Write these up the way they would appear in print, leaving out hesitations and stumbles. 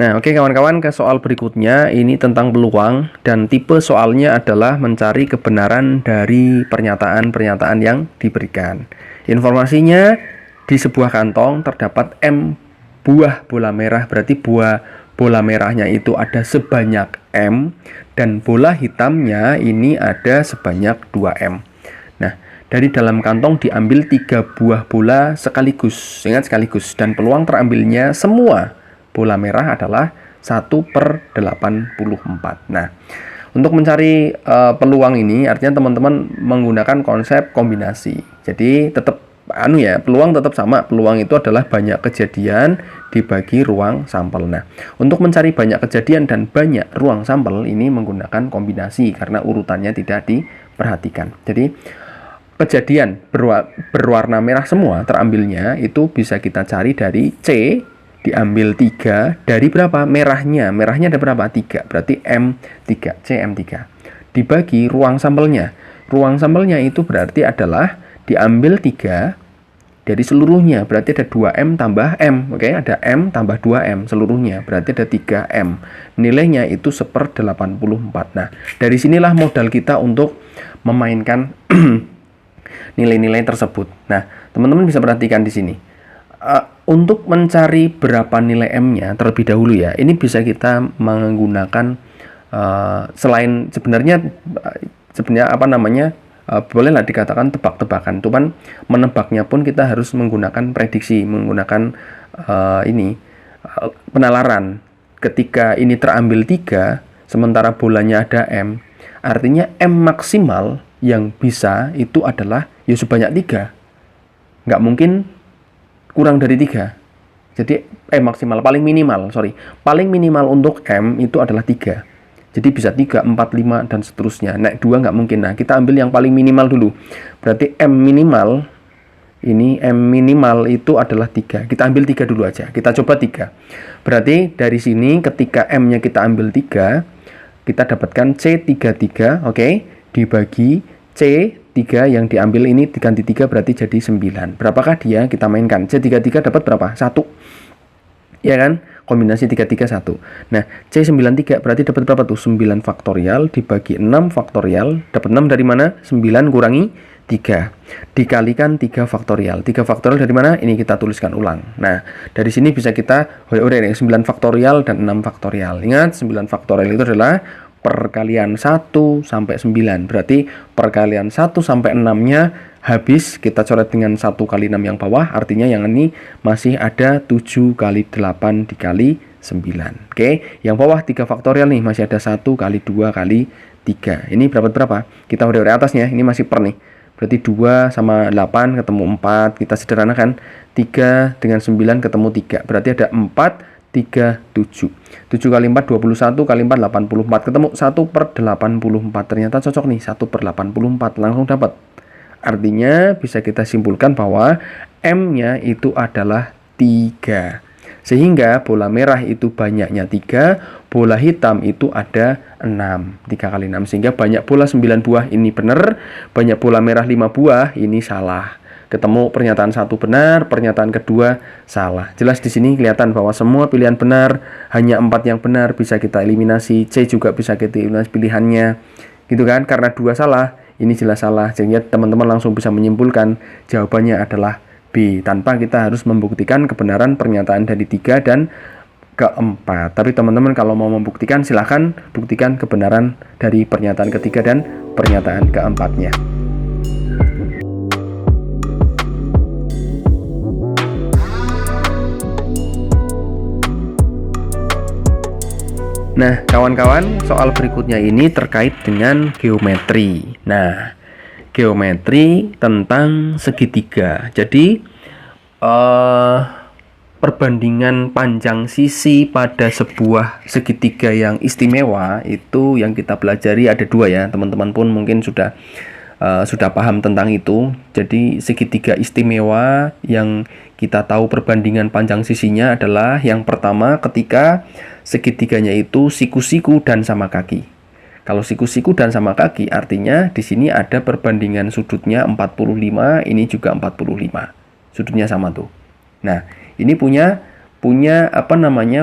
Nah, oke kawan-kawan, ke soal berikutnya ini tentang peluang dan tipe soalnya adalah mencari kebenaran dari pernyataan-pernyataan yang diberikan. Informasinya di sebuah kantong terdapat M buah bola merah, berarti buah bola merahnya itu ada sebanyak M dan bola hitamnya ini ada sebanyak 2M. Nah, dari dalam kantong diambil 3 buah bola sekaligus, ingat sekaligus, dan peluang terambilnya semua bola merah adalah 1/84. Nah, untuk mencari peluang ini artinya teman-teman menggunakan konsep kombinasi. Jadi tetap peluang tetap sama. Peluang itu adalah banyak kejadian dibagi ruang sampel. Nah, untuk mencari banyak kejadian dan banyak ruang sampel ini menggunakan kombinasi karena urutannya tidak diperhatikan. Jadi kejadian berwarna merah semua terambilnya itu bisa kita cari dari C diambil 3 dari berapa? Merahnya ada berapa? 3. Berarti M3, CM3. Dibagi ruang sampelnya. Ruang sampelnya itu berarti adalah diambil 3 dari seluruhnya. Berarti ada 2M tambah M. Oke, ada M tambah 2M seluruhnya. Berarti ada 3M. Nilainya itu 1/84. Nah, dari sinilah modal kita untuk memainkan nilai-nilai tersebut. Nah, teman-teman bisa perhatikan di sini. Untuk mencari berapa nilai M-nya terlebih dahulu ya, ini bisa kita menggunakan selain sebenarnya bolehlah dikatakan tebak-tebakan. Cuman menebaknya pun kita harus menggunakan prediksi, menggunakan penalaran. Ketika ini terambil 3, sementara bolanya ada M, artinya M maksimal yang bisa itu adalah ya sebanyak 3. Nggak mungkin kurang dari 3. Jadi paling minimal untuk M itu adalah 3. Jadi bisa 3, 4, 5 dan seterusnya. Naik 2 nggak mungkin. Nah, kita ambil yang paling minimal dulu. Berarti M minimal itu adalah 3. Kita ambil 3 dulu aja. Kita coba 3. Berarti dari sini ketika M-nya kita ambil 3, kita dapatkan C33, oke? Dibagi C3 yang diambil ini diganti 3 berarti jadi 9. Berapakah dia? Kita mainkan. C33 dapat berapa? 1. Ya kan? Kombinasi 33 1. Nah, C93 berarti dapat berapa tuh? 9 faktorial dibagi 6 faktorial. Dapat 6 dari mana? 9 kurangi 3. Dikalikan 3 faktorial. 3 faktorial dari mana? Ini kita tuliskan ulang. Nah, dari sini bisa kita 9 faktorial dan 6 faktorial. Ingat, 9 faktorial itu adalah perkalian 1 sampai 9. Berarti perkalian 1 sampai 6-nya habis, kita coret dengan 1 kali 6 yang bawah, artinya yang ini masih ada 7 kali 8 dikali 9. Oke, yang bawah 3 faktorial nih, masih ada 1 kali 2 kali 3. Ini berapa? Kita udah atasnya, ini masih per nih. Berarti 2 sama 8 ketemu 4, kita sederhanakan. 3 dengan 9 ketemu 3, berarti ada 4, 3, 7. 7 kali 4, 21 kali 4, 84. Ketemu 1/84. Ternyata cocok nih, 1/84. Langsung dapat. Artinya bisa kita simpulkan bahwa M-nya itu adalah 3. Sehingga bola merah itu banyaknya 3, bola hitam itu ada 6. 3 kali 6. Sehingga banyak bola 9 buah ini benar, banyak bola merah 5 buah ini salah. Ketemu pernyataan 1 benar, pernyataan kedua salah. Jelas di sini kelihatan bahwa semua pilihan benar, hanya 4 yang benar bisa kita eliminasi. C juga bisa kita eliminasi pilihannya. Gitu kan? Karena 2 salah, ini jelas salah. Sehingga teman-teman langsung bisa menyimpulkan jawabannya adalah B, tanpa kita harus membuktikan kebenaran pernyataan dari 3 dan keempat. Tapi teman-teman kalau mau membuktikan, silahkan buktikan kebenaran dari pernyataan ketiga dan pernyataan keempatnya. Nah, kawan-kawan, soal berikutnya ini terkait dengan geometri. Nah, geometri tentang segitiga. Jadi, perbandingan panjang sisi pada sebuah segitiga yang istimewa itu yang kita pelajari ada 2 ya. Teman-teman pun mungkin sudah paham tentang itu. Jadi, segitiga istimewa yang kita tahu perbandingan panjang sisinya adalah yang pertama ketika segitiganya itu siku-siku dan sama kaki. Kalau siku-siku dan sama kaki artinya di sini ada perbandingan sudutnya 45, ini juga 45. Sudutnya sama tuh. Nah, ini punya punya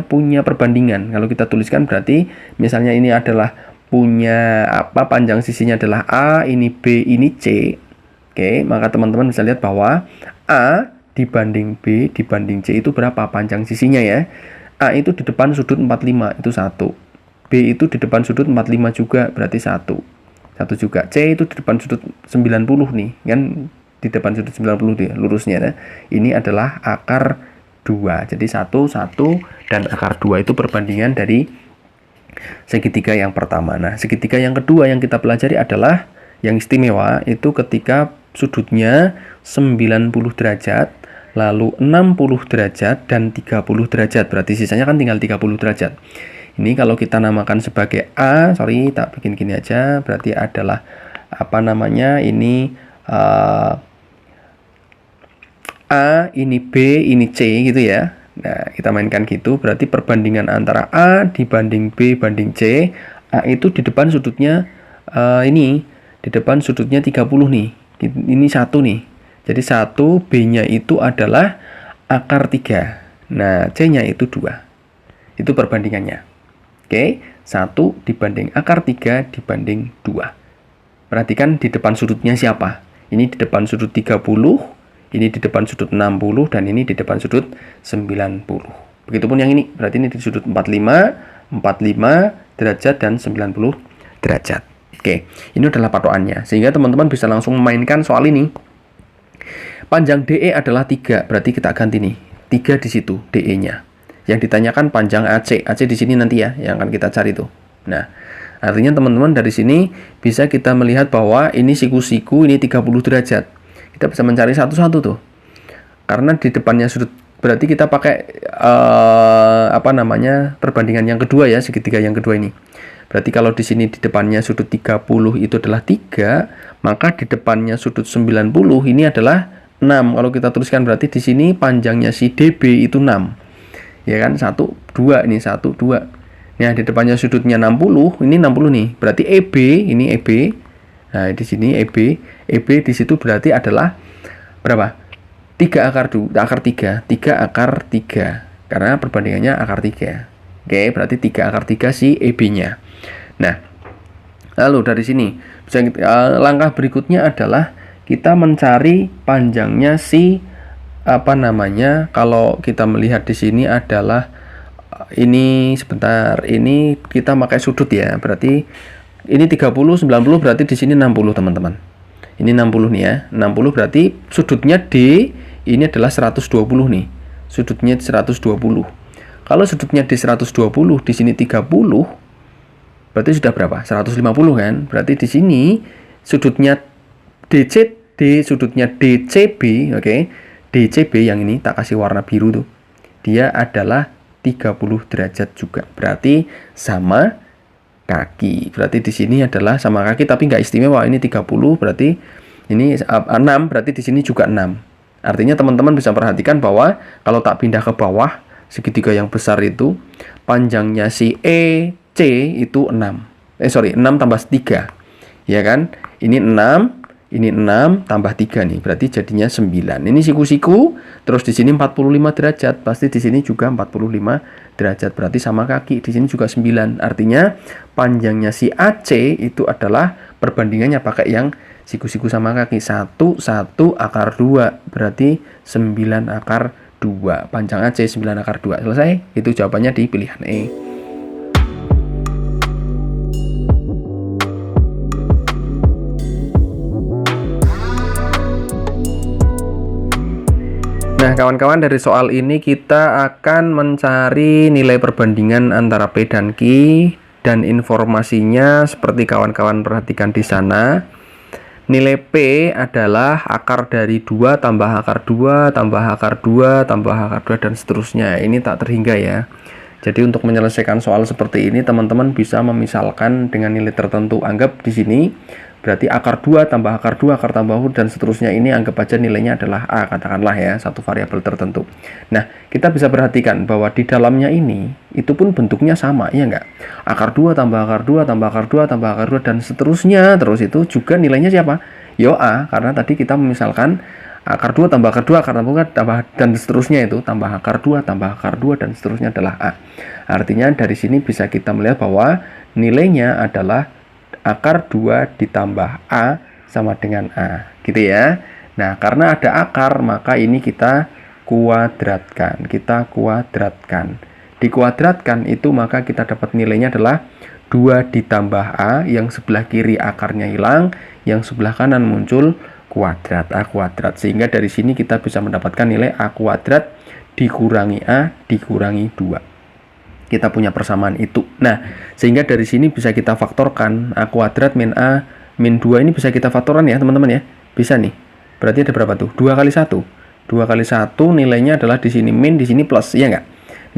punya perbandingan. Kalau kita tuliskan berarti misalnya ini adalah punya panjang sisinya adalah A, ini B, ini C. Oke, maka teman-teman bisa lihat bahwa A dibanding B dibanding C itu berapa panjang sisinya ya. A itu di depan sudut 45 itu 1. B itu di depan sudut 45 juga berarti 1. 1 juga. C itu di depan sudut 90 nih, kan di depan sudut 90 dia lurusnya ya. Ini adalah akar 2. Jadi 1 dan akar 2 itu perbandingan dari segitiga yang pertama. Nah, segitiga yang kedua yang kita pelajari adalah yang istimewa itu ketika sudutnya 90 derajat, lalu 60 derajat dan 30 derajat. Berarti sisanya kan tinggal 30 derajat. Ini kalau kita namakan sebagai A, tak bikin gini aja, berarti adalah ini A, ini B, ini C gitu ya. Nah, kita mainkan gitu, berarti perbandingan antara A dibanding B banding C. A itu di depan sudutnya di depan sudutnya 30 nih. Ini 1 nih. Jadi 1, B-nya itu adalah akar 3. Nah, C-nya itu 2. Itu perbandingannya. Oke, 1 dibanding akar 3 dibanding 2. Perhatikan di depan sudutnya siapa? Ini di depan sudut 30. Ini di depan sudut 60 dan ini di depan sudut 90. Begitupun yang ini, berarti ini di sudut 45 derajat dan 90 derajat. Oke, ini adalah patokannya. Sehingga teman-teman bisa langsung memainkan soal ini. Panjang DE adalah 3, berarti kita ganti nih. 3 di situ DE-nya. Yang ditanyakan panjang AC. AC di sini nanti ya, yang akan kita cari tuh. Nah, artinya teman-teman dari sini bisa kita melihat bahwa ini siku-siku, ini 30 derajat. Kita bisa mencari satu-satu tuh. Karena di depannya sudut, berarti kita pakai perbandingan yang kedua ya, segitiga yang kedua ini. Berarti kalau di sini di depannya sudut 30 itu adalah 3, maka di depannya sudut 90 ini adalah 6. Kalau kita tuliskan berarti di sini panjangnya si DB itu 6. Ya kan? 1 2 ini 1 2. Nah, di depannya sudutnya 60, ini 60 nih. Berarti EB, ini EB. Nah, di sini EB di situ berarti adalah berapa? 3 akar 3 akar 3 karena perbandingannya akar 3. Oke, berarti 3 akar 3 si EB-nya. Nah, lalu dari sini bisa langkah berikutnya adalah kita mencari panjangnya si kalau kita melihat di sini adalah ini sebentar, ini kita pakai sudut ya. Berarti ini 30, 90 berarti di sini 60 teman-teman. Ini 60 nih ya. 60 berarti sudutnya D ini adalah 120 nih. Sudutnya 120. Kalau sudutnya D 120, di sini 30, berarti sudah berapa? 150 kan? Berarti di sini sudutnya sudutnya DCB, oke. DCB yang ini tak kasih warna biru tuh. Dia adalah 30 derajat juga. Berarti sama kaki. Berarti di sini adalah sama kaki tapi nggak istimewa. Ini 30 berarti ini 6 berarti di sini juga 6. Artinya teman-teman bisa perhatikan bahwa kalau tak pindah ke bawah segitiga yang besar itu panjangnya si EC itu 6. 6 tambah 3. Ya kan? Ini 6 tambah 3 nih. Berarti jadinya 9. Ini siku-siku, terus di sini 45 derajat. Pasti di sini juga 45 derajat. Berarti sama kaki. Di sini juga 9. Artinya panjangnya si AC itu adalah perbandingannya pakai yang siku-siku sama kaki. 1 akar 2. Berarti 9 akar 2. Panjang AC 9 akar 2. Selesai? Itu jawabannya di pilihan E. Nah, kawan-kawan, dari soal ini kita akan mencari nilai perbandingan antara P dan Q, dan informasinya seperti kawan-kawan perhatikan di sana. Nilai P adalah akar dari 2 tambah akar 2 tambah akar 2 tambah akar 2 dan seterusnya. Ini tak terhingga ya. Jadi untuk menyelesaikan soal seperti ini, teman-teman bisa memisalkan dengan nilai tertentu. Anggap di sini berarti akar 2 tambah akar 2 akar tambah 2 dan seterusnya, ini anggap aja nilainya adalah A, katakanlah ya, satu variabel tertentu. Nah, kita bisa perhatikan bahwa di dalamnya ini itu pun bentuknya sama, ya enggak? Akar 2 tambah akar 2 tambah akar 2 tambah akar 2 dan seterusnya, terus itu juga nilainya siapa? Yo A, karena tadi kita memisalkan akar 2 tambah akar 2 akar tambah dan seterusnya itu tambah akar 2 tambah akar 2 dan seterusnya adalah A. Artinya dari sini bisa kita melihat bahwa nilainya adalah akar 2 ditambah A sama dengan A, gitu ya. Nah, karena ada akar maka ini kita kuadratkan. Dikuadratkan itu maka kita dapat nilainya adalah 2 ditambah A, yang sebelah kiri akarnya hilang, yang sebelah kanan muncul kuadrat, A kuadrat. Sehingga dari sini kita bisa mendapatkan nilai A kuadrat dikurangi A dikurangi 2. Kita punya persamaan itu. Nah, sehingga dari sini bisa kita faktorkan A kuadrat min A min 2 ini bisa kita faktorkan ya teman-teman ya. Bisa nih. Berarti ada berapa tuh? 2 kali 1. 2 kali 1 nilainya adalah di sini min, di sini plus, iya nggak?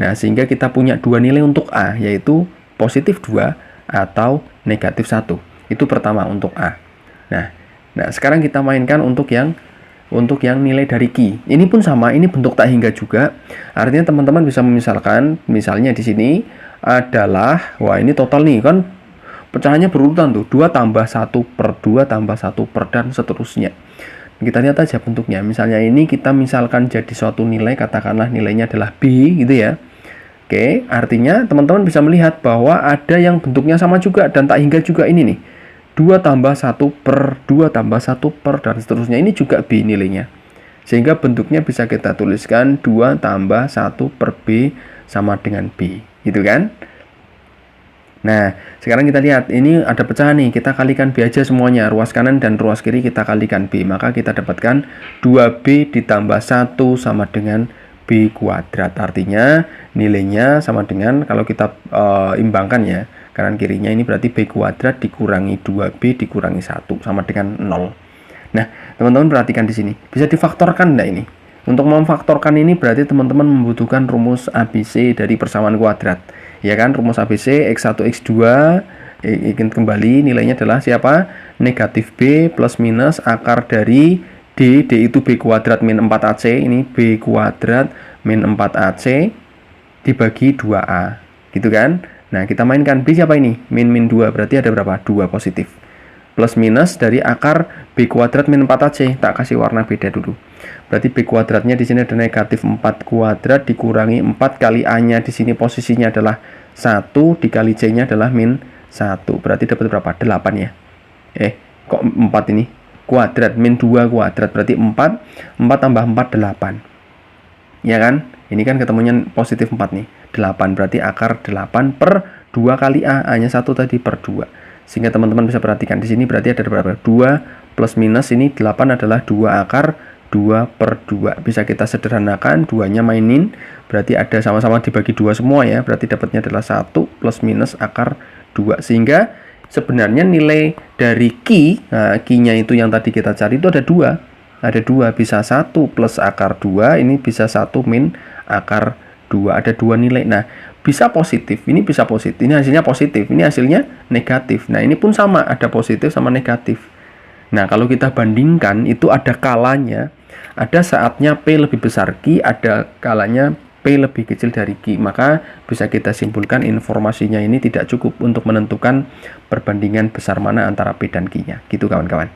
Nah, sehingga kita punya dua nilai untuk A, yaitu positif 2 atau negatif 1. Itu pertama untuk A. Nah, sekarang kita mainkan untuk yang nilai dari Q. Ini pun sama, ini bentuk tak hingga juga. Artinya teman-teman bisa memisalkan, misalnya di sini adalah, wah ini total nih kan pecahannya berurutan tuh, 2 tambah 1 per 2 tambah 1 per dan seterusnya. Kita lihat aja bentuknya. Misalnya ini kita misalkan jadi suatu nilai, katakanlah nilainya adalah B gitu ya. Oke, artinya teman-teman bisa melihat bahwa ada yang bentuknya sama juga dan tak hingga juga ini nih. 2 tambah 1 per 2 tambah 1 per dan seterusnya, ini juga B nilainya. Sehingga bentuknya bisa kita tuliskan 2 tambah 1 per B sama dengan B, gitu kan? Nah, sekarang kita lihat, ini ada pecahan nih, kita kalikan B aja semuanya, ruas kanan dan ruas kiri kita kalikan B, maka kita dapatkan 2B ditambah 1 sama dengan B kuadrat. Artinya nilainya sama dengan, kalau kita imbangkan ya, kanan kirinya ini berarti B kuadrat dikurangi 2B dikurangi 1 sama dengan 0. Nah, teman-teman perhatikan di sini, bisa difaktorkan enggak ini? Untuk memfaktorkan ini berarti teman-teman membutuhkan rumus ABC dari persamaan kuadrat. Ya kan, rumus ABC X1 X2 ingin kembali nilainya adalah siapa? Negatif B plus minus akar dari D itu B kuadrat min 4AC, ini B kuadrat min 4AC dibagi 2A, gitu kan? Nah, kita mainkan B siapa ini? Min 2, berarti ada berapa? 2 positif. Plus minus dari akar B kuadrat min 4AC, tak kasih warna beda dulu. Berarti B kuadratnya di sini ada negatif 4 kuadrat dikurangi 4 kali A-nya di sini posisinya adalah 1 dikali C-nya adalah min 1. Berarti dapat berapa? 8 ya. Kok 4 ini? Kuadrat min 2 kuadrat berarti 4 tambah 4 8. Ya kan? Ini kan ketemunya positif 4 nih. 8 berarti akar 8 per 2 kali A, A-nya 1 tadi per 2. Sehingga teman-teman bisa perhatikan di sini berarti ada berapa? 2 plus minus ini 8 adalah 2 akar 2 per 2. Bisa kita sederhanakan, 2-nya mainin, berarti ada sama-sama dibagi 2 semua ya. Berarti dapatnya adalah 1 plus minus akar 2. Sehingga sebenarnya nilai dari Q, nah Q-nya itu yang tadi kita cari itu ada 2. Ada 2, bisa 1 plus akar 2, ini bisa 1 min akar 2. Ada 2 nilai. Nah, bisa positif, ini bisa positif. Ini hasilnya positif, ini hasilnya negatif. Nah, ini pun sama, ada positif sama negatif. Nah, kalau kita bandingkan, itu ada kalanya, ada saatnya P lebih besar Q, ada kalanya P lebih kecil dari Q. Maka bisa kita simpulkan informasinya ini tidak cukup untuk menentukan perbandingan besar mana antara P dan Q-nya. Gitu kawan-kawan.